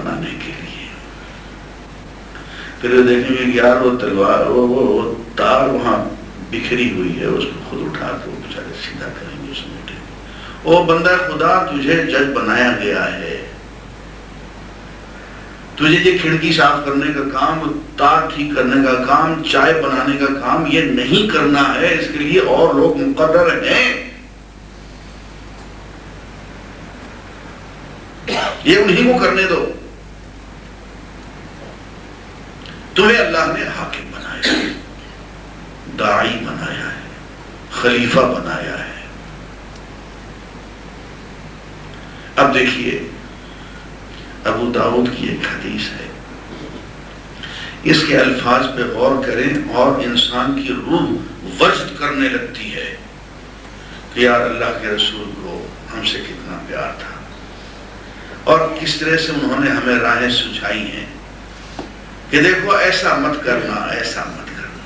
بنانے کے لیے. پھر دیکھیں گے کہ یار وہ تلوار وہ تار وہاں بکھری ہوئی ہے، اس کو خود اٹھا کے وہ بیچارے سیدھا کریں گے. اس میں او بندہ خدا، تجھے جج بنایا گیا ہے، تجھے یہ کھڑکی صاف کرنے کا کام، تار ٹھیک کرنے کا کام، چائے بنانے کا کام یہ نہیں کرنا ہے. اس کے لیے اور لوگ مقرر ہیں، یہ انہیں کو کرنے دو. تمہیں اللہ نے حاکم بنایا ہے، داعی بنایا ہے، خلیفہ بنایا ہے. اب دیکھیے ابو داؤد کی ایک حدیث ہے، اس کے الفاظ پہ غور کریں اور انسان کی روح وجد کرنے لگتی ہے کہ یار اللہ کے رسول کو ہم سے کتنا پیار تھا اور کس طرح سے انہوں نے ہمیں راہیں سجھائی ہیں کہ دیکھو ایسا مت کرنا، ایسا مت کرنا.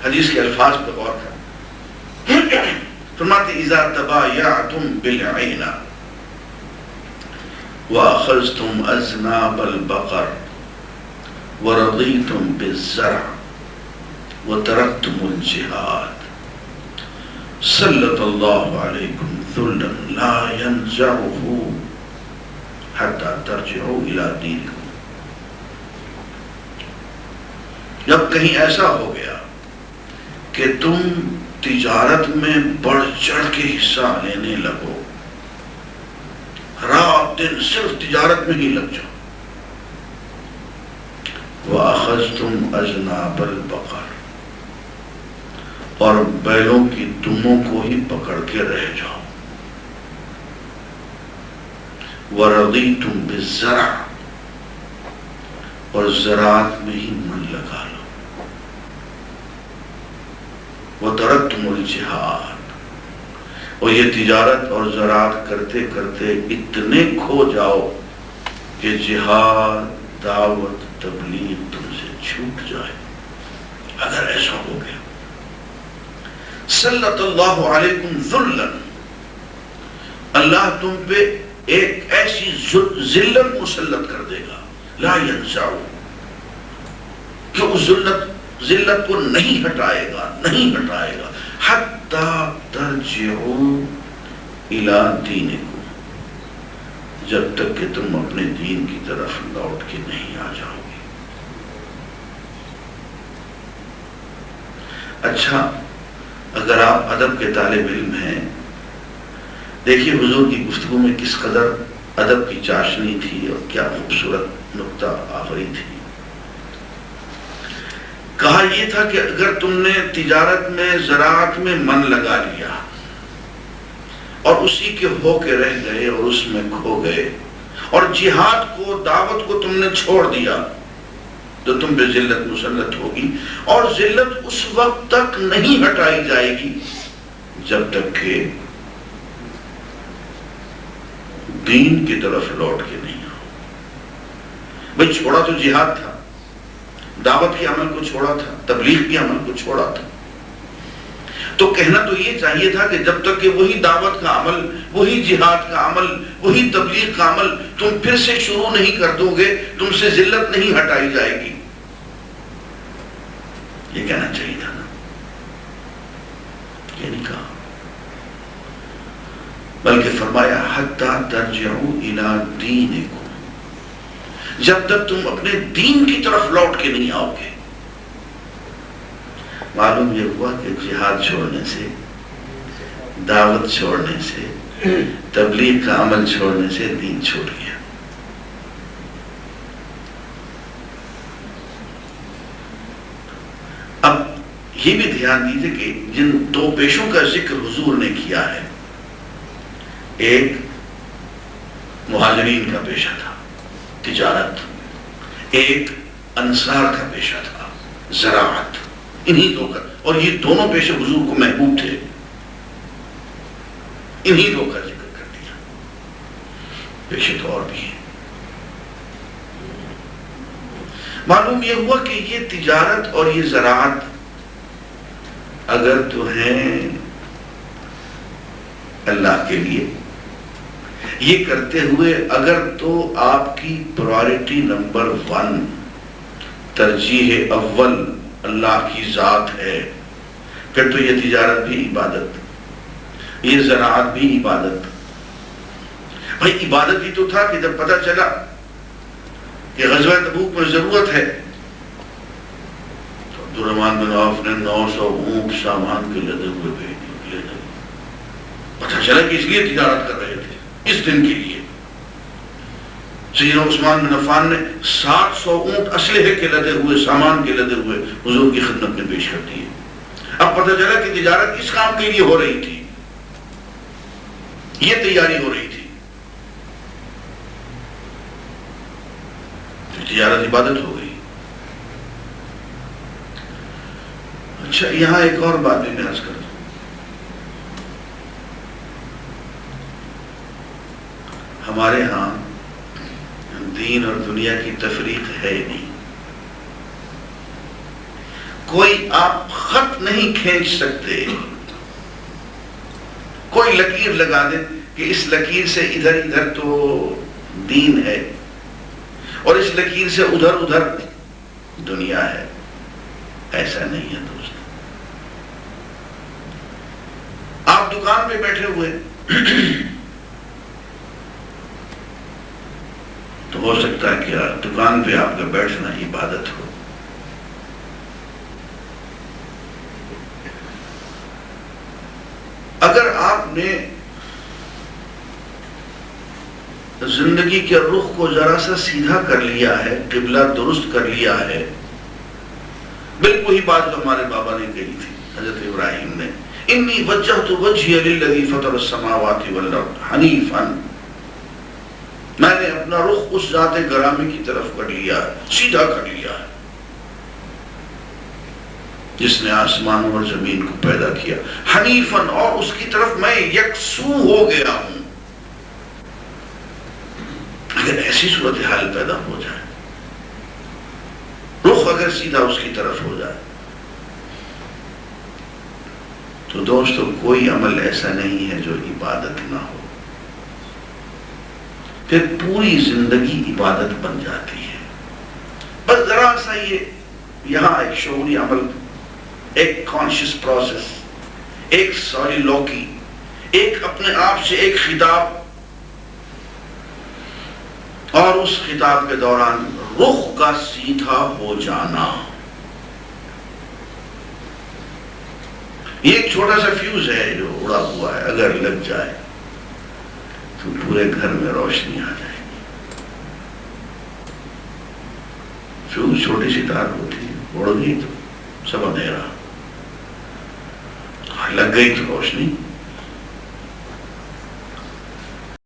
حدیث کے الفاظ پہ غور کریں. فرماتے اذا تبایعتم بالعین واخذتم اذناب البقر ورضیتم بالزرع وترکتم الجہاد سلط اللہ علیکم ذلا لا ينزعه حتى ترجعوا الى دینکم. جب کہیں ایسا ہو گیا کہ تم تجارت میں بڑھ چڑھ کے حصہ لینے لگو، رات دن صرف تجارت میں ہی لگ جاؤ. وَأَخَذْتُمْ أَذْنَابَ الْبَقَرِ، اور بیلوں کی دموں کو ہی پکڑ کے رہ جاؤ. وَرَضِيتُمْ بِالزَّرْعِ، اور زراعت میں ہی من لگا لو. وَتَرَكْتُمُ الْجِهَادَ، اور یہ تجارت اور زراعت کرتے کرتے اتنے کھو جاؤ کہ جہاد، دعوت، تبلیغ تم سے چھوٹ جائے. اگر ایسا ہو گیا سلط اللہ علیکم ذلا، اللہ تم پہ ایک ایسی ذلت مسلط کر دے گا، لا ینزعو، کہ اس ذلت کو نہیں ہٹائے گا، نہیں ہٹائے گا. حتی ترجعوا الی دینکم، جب تک کہ تم اپنے دین کی طرف لوٹ کے نہیں آ جاؤ گے. اچھا، اگر آپ ادب کے طالب علم ہیں، دیکھیے حضور کی گفتگو میں کس قدر ادب کی چاشنی تھی اور کیا خوبصورت نقطہ آخری تھی. کہا یہ تھا کہ اگر تم نے تجارت میں، زراعت میں من لگا لیا اور اسی کے ہو کے رہ گئے اور اس میں کھو گئے، اور جہاد کو، دعوت کو تم نے چھوڑ دیا، تو تم پہ ذلت مسلط ہوگی. اور ذلت اس وقت تک نہیں ہٹائی جائے گی جب تک کہ دین کی طرف لوٹ کے نہیں آؤ. بھئی چھوڑا تو جہاد تھا، دعوت کے عمل کو چھوڑا تھا، تبلیغ کے عمل کو چھوڑا تھا، تو کہنا تو یہ چاہیے تھا کہ جب تک کہ وہی دعوت کا عمل، وہی جہاد کا عمل، وہی تبلیغ کا عمل تم پھر سے شروع نہیں کر دو گے، تم سے ذلت نہیں ہٹائی جائے گی. یہ کہنا چاہیے تھا نا، یہ نہیں کہا، بلکہ فرمایا حتی ترجعوا الی دینکم، جب تک تم اپنے دین کی طرف لوٹ کے نہیں آؤ گے. معلوم یہ ہوا کہ جہاد چھوڑنے سے، دعوت چھوڑنے سے، تبلیغ کا عمل چھوڑنے سے دین چھوٹ گیا. اب یہ بھی دھیان دیجیے کہ جن دو پیشوں کا ذکر حضور نے کیا ہے، ایک مہاجرین کا پیشہ تھا تجارت، ایک انصار کا پیشہ تھا زراعت. انہی دو کا، اور یہ دونوں پیشے حضور کو محبوب تھے، انہی دو کا ذکر کر دیا. پیشے تو اور بھی ہیں. معلوم یہ ہوا کہ یہ تجارت اور یہ زراعت اگر تو ہیں اللہ کے لیے، یہ کرتے ہوئے اگر تو آپ کی پرائورٹی نمبر 1 ترجیح اول اللہ کی ذات ہے، پھر تو یہ تجارت بھی عبادت، یہ زراعت بھی عبادت۔ بھائی عبادت ہی تو تھا کہ جب پتہ چلا کہ غزوہ تبوک میں ضرورت ہے تو عبدالرحمن بن عوف نے 900 اونٹ سامان کے لدے ہوئے بھیج دیے۔ پتہ چلا کہ اس لیے تجارت کر رہے تھے، اس دن کے لیے۔ سیدنا عثمان بن عفان نے 700 اونٹ اسلحے کے لدے ہوئے، سامان کے لدے ہوئے حضور کی خدمت میں پیش کر دیے۔ اب پتہ چلا کہ تجارت اس کام کے لیے ہو رہی تھی، یہ تیاری ہو رہی تھی۔ تجارت عبادت ہو گئی۔ اچھا یہاں ایک اور بات بھی میں عرض کر دوں، ہمارے ہاں دین اور دنیا کی تفریق ہے نہیں۔ کوئی آپ خط نہیں کھینچ سکتے، کوئی لکیر لگا دیں کہ اس لکیر سے ادھر ادھر تو دین ہے اور اس لکیر سے ادھر ادھر دنیا ہے، ایسا نہیں ہے دوست۔ آپ دکان پہ بیٹھے ہوئے تو ہو سکتا ہے کہ دکان پہ آپ کا بیٹھنا عبادت ہو، اگر آپ نے زندگی کے رخ کو ذرا سا سیدھا کر لیا ہے، قبلہ درست کر لیا ہے، بالکل ہی بات جو ہمارے بابا نے کہی تھی حضرت ابراہیم نے، انی وجہت وجہی للذی فطر السماوات والارض حنیفا، میں نے اپنا رخ اس ذات گرامی کی طرف کر لیا ہے، سیدھا کر لیا ہے جس نے آسمانوں اور زمین کو پیدا کیا، حنیفا، اور اس کی طرف میں یکسو ہو گیا ہوں۔ اگر ایسی صورتحال پیدا ہو جائے، رخ اگر سیدھا اس کی طرف ہو جائے، تو دوستو کوئی عمل ایسا نہیں ہے جو عبادت نہ ہو، پھر پوری زندگی عبادت بن جاتی ہے۔ بس ذرا سا یہ یہاں ایک شعوری عمل، ایک کانشیس پروسیس، ایک سولیلوکی، ایک اپنے آپ سے ایک خطاب، اور اس خطاب کے دوران رخ کا سیدھا ہو جانا، یہ ایک چھوٹا سا فیوز ہے جو اڑا ہوا ہے، اگر لگ جائے تو پورے گھر میں روشنی آ جائے گی۔ فیوز چھوٹی سی تار ہوتی ہے، اڑ گئی تو سب اندھیرا، لگ گئی تو روشنی۔